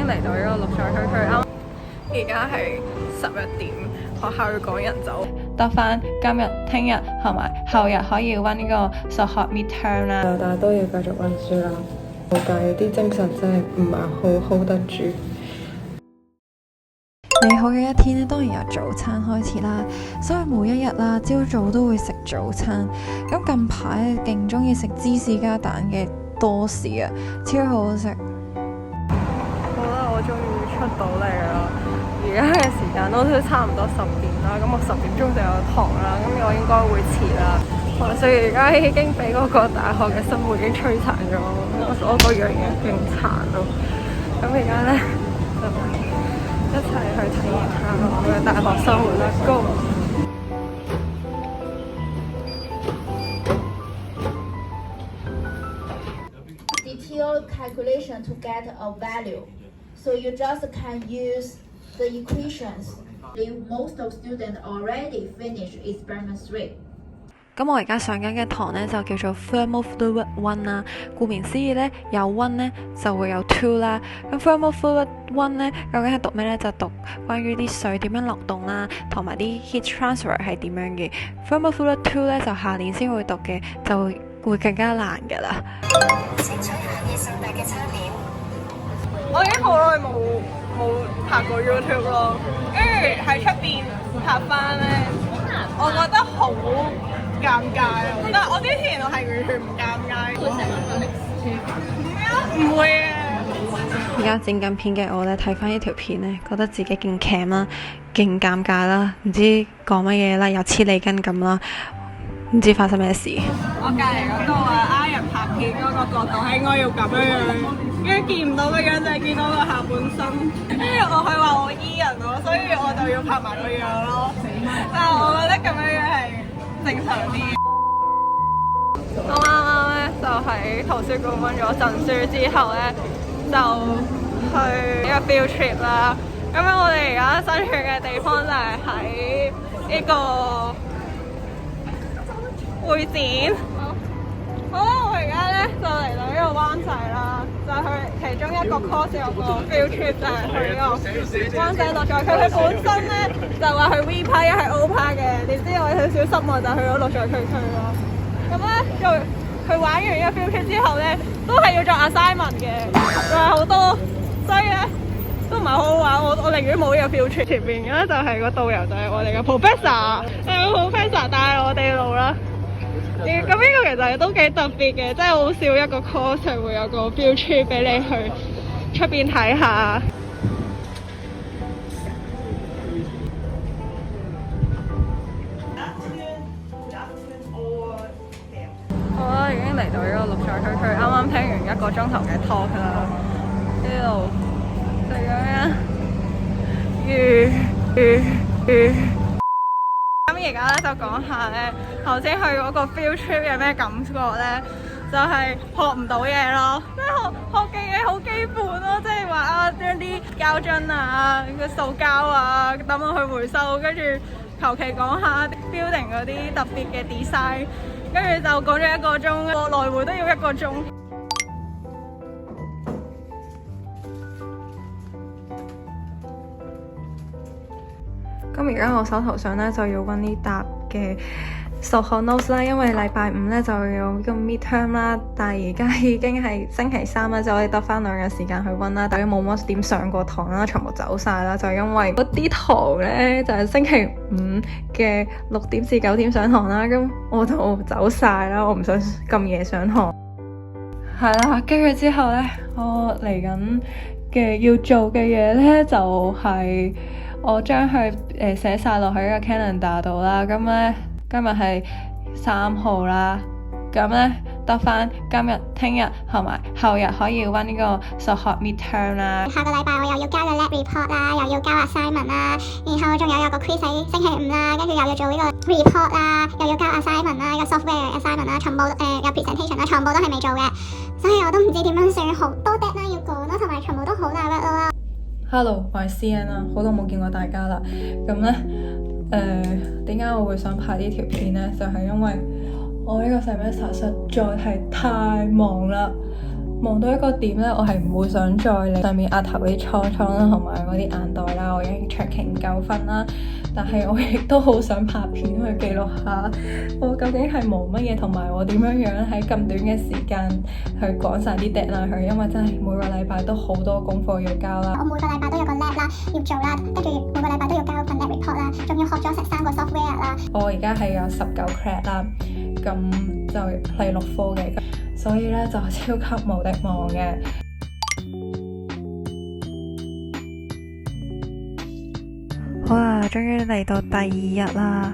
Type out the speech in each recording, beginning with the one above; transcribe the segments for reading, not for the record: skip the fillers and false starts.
經嚟到呢個綠在區區，啱而家係11點，學校要趕人走，得翻今日、聽日同埋後日可以溫呢個數學 midterm 啦，但係都要繼續溫書啦。冇計，啲精神真係唔係好 hold 得住。美好嘅一天咧，當然由早餐開始啦，所以每一日啦，朝早都會食早餐。咁近排咧，勁中意食芝士加蛋嘅多士啊，超好食。好啦，我終於出到嚟啦！而家嘅時間都差唔多10點啦，咁我10點鐘就有堂啦，咁我應該會遲啦。所以而家已經俾嗰個大學嘅生活已經摧殘咗，我個樣已經勁殘咯。咁而家咧就一齊去體驗下我嘅大學生活啦，Go！detailed calculation to get a value. So you just can use the equations. Most of students already finished experiment 3. 咁我而家上緊嘅堂呢，就叫做 Thermal Fluid 1啦。顧名思義呢，有 1呢就會有 2啦。咁 Thermal Fluid 1呢，究竟係讀咩呢？就讀關於啲水點樣流動啦，同埋啲 heat transfer 係點樣嘅。Thermal Fluid 2呢，就下年先會讀嘅，就會更加難㗎啦。請取下以上大嘅餐點。我已經好耐冇拍過 YouTube 咯，跟住喺出邊拍翻呢，我覺得好尷尬啊！但係我之前我係完全唔尷尬。會成個歷史？唔會啊！而家整緊片嘅我呢，睇翻呢條片呢，覺得自己勁 cam 啦，勁尷尬啦，唔知講乜嘢啦，又黐脷根咁啦，唔知發生咩事。我隔離嗰度啊，人拍片嗰個角度係應該要咁樣，跟住見唔到個樣就係見到個下半身。跟住我係話我醫人咯，所以我就要拍埋個樣咯。但係我覺得咁樣係正常啲。我啱啱咧就喺圖書館溫咗陣書之後咧，就去一個 field trip 啦。咁樣我哋而家身處嘅地方就係喺呢個會展。好啦，我而家咧就嚟到呢個灣仔啦，就去其中一個 course 有個 field trip 就係去呢個灣仔綠在區。佢本身咧就話去 V 派一係 O 派嘅，點知我有少少失望就去咗綠在區咯。咁咧佢玩完呢個 field trip 之後咧，都係要做 assignment 嘅，仲有好多，所以咧都唔係好好玩。我寧願冇呢個 field trip。前面嘅咧就係個導遊，就係我哋嘅 professor， professor 帶我哋路啦。咁呢個其實都幾特別嘅，真係好少一個 course 會有個 field trip 俾你去出邊睇下。好啦，已經嚟到呢個綠在區區，啱啱聽完1個鐘頭嘅 talk 啦，呢度就咁樣，咁而家咧就講下咧，頭先去嗰個 field trip 有咩感覺咧？就係學唔到嘢咯，即係學嘅嘢好基本咯，即係話啊，將啲膠樽啊、個塑膠啊抌落去回收，跟住求其講下 building 嗰啲特別嘅 design， 跟住就講咗1個鐘，來回都要1個鐘。咁而家我手頭上咧就要溫呢沓嘅數學 notes 啦，因為禮拜5咧就有呢個 midterm 啦，但係而家已經係星期3啦，就可以得翻2日時間去溫啦。大家冇乜點上過堂啦，全部走晒啦，就因為嗰啲堂咧就係星期5嘅6點至9點上堂啦，咁我就走晒啦，我唔想咁夜上堂。係啦，跟住之後咧，我嚟緊嘅要做嘅嘢咧就係我將佢寫晒落去呢個 calendar 度啦。咁咧今日係3號啦，咁咧得翻今日、聽日同埋後日可以溫呢個數學 midterm 啦。下個禮拜我又要交個 lab report 啦，又要交 assignment 啦，然後仲有個 quiz 喺星期5啦，跟住又要做呢個 report 啦，又要交 assignment 啦，個 software assignment 啦，全部有 presentation 啦，全部都係未做嘅，所以我都唔知點樣算，好多 deadline 要趕啦，同埋全部都好大 work 咯。Hello， 我係 CN 啦，好耐冇見過大家啦。咁咧，點解我會想拍呢條片呢？就係因為我呢個 semester 實在係太忙啦，望到一個點咧，我係唔會想再嚟上面額頭嗰啲瘡瘡啦，同埋嗰啲眼袋啦，我已經長期唔夠瞓啦。但係我亦都好想拍片去記錄下我究竟係忙乜嘢，同埋我點樣喺咁短嘅時間去講晒啲 deadline 去，因為真係每個禮拜都好多功課要交啦。我每個禮拜都有個 lab 啦，要做啦，跟住每個禮拜都要交份 lab report 啦，仲要學咗成3個 software 啦。我而家係有19 credit 啦，咁就係6科嘅，所以咧就超級無敵忙嘅。好啦，終於嚟到第2日啦，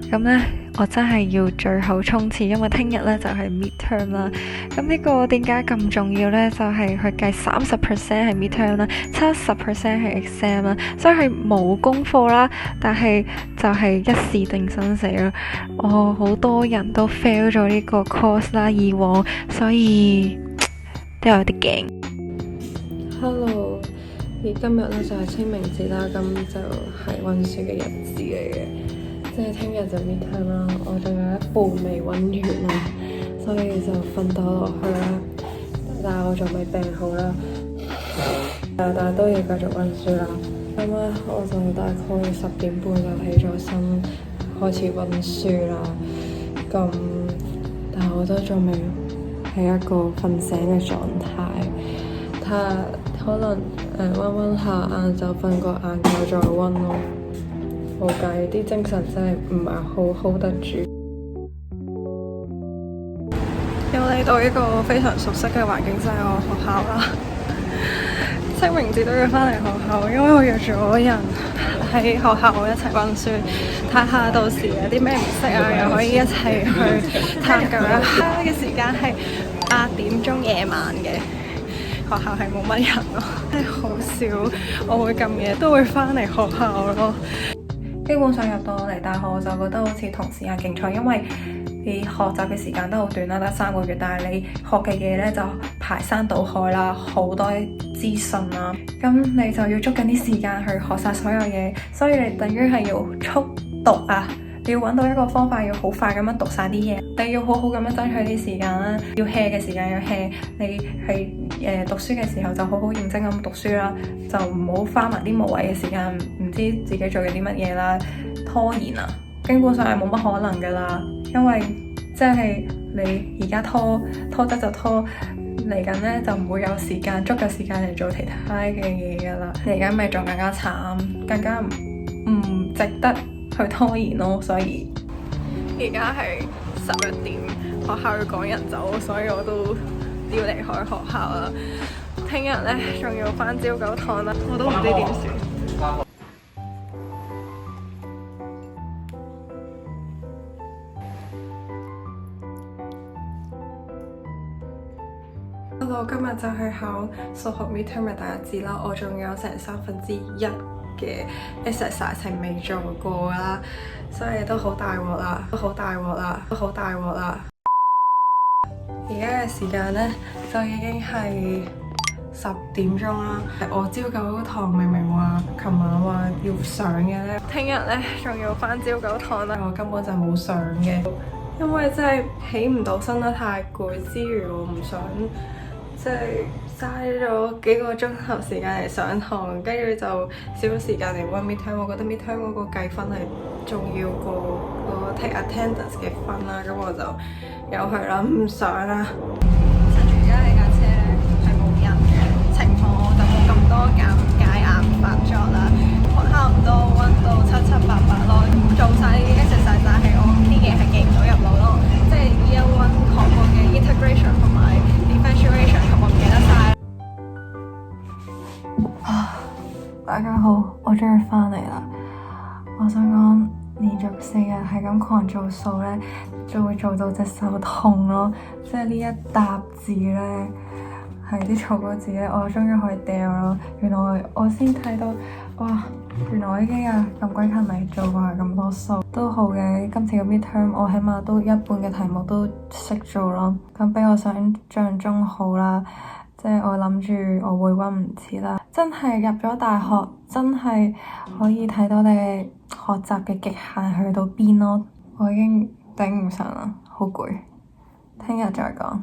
咁呢，我真係要最後衝刺，因為聽日呢就係 midterm 啦。咁呢個點解咁重要呢？就係佢計30% 係 midterm 啦，70% 係 exam 啦，所以係冇功課啦，但係就係一試定生死啦。我好多人都 fail 咗呢個 course 啦，以往，所以都有啲驚。Hello。而今日咧就係清明節啦，咁就係溫書嘅日子嚟嘅，即係聽日就 midterm 啦，我仲有一半未溫完啦，所以就瞓到落去啦。但係我仲未病好啦，但係都要繼續溫書啦。咁咧我就大概10點半就起咗身，開始溫書啦。咁但係我都仲未係一個瞓醒嘅狀態，可能溫下晏就瞓個晏覺再溫咯，冇計，啲精神真係唔係好 hold 得住。又嚟到一個非常熟悉嘅環境，就係我學校啦。清明節都要返嚟學校，因為我約咗人喺學校一齊溫書，睇下到時有啲咩唔識啊，又可以一齊去探究一下。嘅時間係8點鐘夜晚嘅。學校係冇乜人咯，真係好少我會咁夜都會返嚟學校咯。基本上入到嚟大學，我就覺得好似同時間競賽，因為你學習嘅時間都好短啦，得3個月，但係你學嘅嘢咧就排山倒海啦，好多資訊啦，咁你就要捉緊啲時間去學晒所有嘢，所以你等於係要速讀啊！你要揾到一個方法，要好快咁樣讀晒啲嘢，你要好好咁樣爭取啲時間啦。要 hea 嘅時間要 hea，你係讀書嘅時候就好好認真咁讀書啦，就唔好花埋啲無謂嘅時間，唔知自己做緊啲乜嘢啦，拖延啊，基本上係冇乜可能噶啦，因為即係你而家拖得就拖，嚟緊呢就唔會有足夠時間嚟做其他嘅嘢噶啦，你而家咪仲更加慘，更加唔值得去拖延咯，所以而家係11點，學校要趕人走，所以我都要離開學校啦。聽日呢仲要返朝9堂啦，我都唔知點算。Hello， 今日就係考數學 midterm 嘅第1節啦，我仲有成1/3嘅 exercise 係未做過啦，所以都好大鑊啦，而家嘅時間呢，就已經係10點鐘啦。我朝9堂明明話琴晚話要上嘅呢，聽日呢仲要返朝9堂啦，我根本就冇上嘅，因為真係起唔到身啦，太攰之餘我唔想即係嘥咗幾個鐘頭時間嚟上堂，跟住就少咗時間嚟溫 midterm。我覺得 midterm 嗰個計分係重要過個 take attendance 嘅分啦，咁我就由佢啦，唔上啦。趁住而家呢架車係冇人嘅情況，我就冇咁多尷尬眼發作啦。我差唔多溫到788咯，做晒呢啲 exercise，但係我啲嘢係記唔到入腦咯，即係 year 1學過嘅 integration 同埋 differentiation 我唔記得晒。大家好，我終於返嚟啦。我想講，連續4日係咁狂做數咧，就會做到隻手痛咯。即係呢一沓字咧，係啲草稿字咧，我終於可以掉咯。原來我先睇到，哇！原來我已經有咁鬼勤力做過咁多數，都好嘅。今次嘅 midterm 我起碼都一半嘅題目都識做咯，咁比我想象中好啦。即係我諗住我會溫唔切啦，真係入咗大學，真係可以睇到你學習嘅極限去到邊咯。我已經頂唔順啦，好攰，聽日再講。